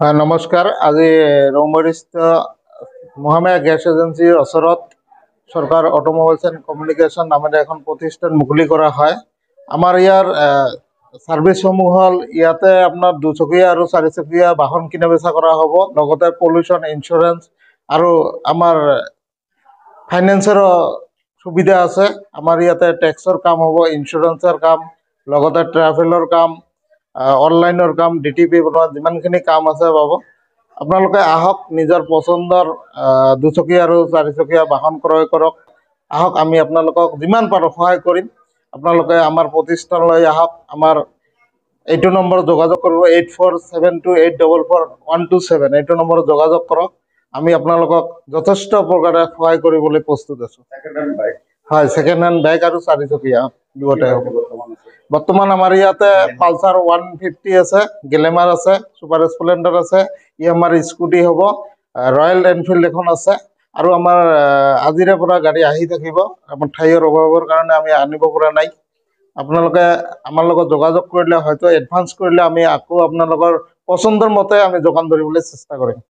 নমস্কাৰ। আজি ৰৌমৰিস্থ মহামায়া গেছ এজেঞ্চিৰ ওচৰত চৰকাৰ অটোমোবাইলছ এণ্ড কমিউনিকেশ্যন নামেৰে এখন প্ৰতিষ্ঠান মুকলি কৰা হয়। আমাৰ ইয়াৰ ছাৰ্ভিচসমূহ হ'ল ইয়াতে আপোনাৰ দুচকীয়া আৰু চাৰিচকীয়া বাহন কিনা বেচা কৰা হ'ব, লগতে পলিউশ্যন ইঞ্চুৰেঞ্চ আৰু আমাৰ ফাইনেন্সৰো সুবিধা আছে। আমাৰ ইয়াতে টেক্সৰ কাম হ'ব, ইঞ্চুৰেঞ্চৰ কাম, লগতে ট্ৰেভেলৰ কাম, অনলাইনৰ কাম, DTP বনোৱা যিমানখিনি কাম আছে পাব। আপোনালোকে আহক, নিজৰ পচন্দৰ দুচকীয়া আৰু চাৰিচকীয়া বাহন ক্ৰয় কৰক। আহক, আমি আপোনালোকক যিমান পাৰোঁ সহায় কৰিম। আপোনালোকে আমাৰ প্ৰতিষ্ঠানলৈ আহক। আমাৰ এইটো নম্বৰত যোগাযোগ কৰিব, 8472844127। এইটো নম্বৰত যোগাযোগ কৰক। আমি আপোনালোকক যথেষ্ট প্ৰকাৰে সহায় কৰিবলৈ প্ৰস্তুত আছোঁ। হয়, ছেকেণ্ড হেণ্ড বাইক আৰু চাৰিচকীয়া দুয়োটাই হ'ব। বৰ্তমান আমাৰ ইয়াতে পালচাৰ 150 আছে, গ্লেমাৰ আছে, ছুপাৰ স্প্লেণ্ডাৰ আছে, EMR স্কুটি হ'ব, ৰয়েল এনফিল্ড এখন আছে। আৰু আমাৰ আজিৰে পৰা গাড়ী আহি থাকিব। আমাৰ ঠাইৰ অভাৱৰ কাৰণে আমি আনিব পৰা নাই। আপোনালোকে আমাৰ লগত যোগাযোগ কৰিলে, হয়তো এডভান্স কৰিলে আমি আকৌ আপোনালোকৰ পচন্দৰ মতে আমি যোগান ধৰিবলৈ চেষ্টা কৰিম।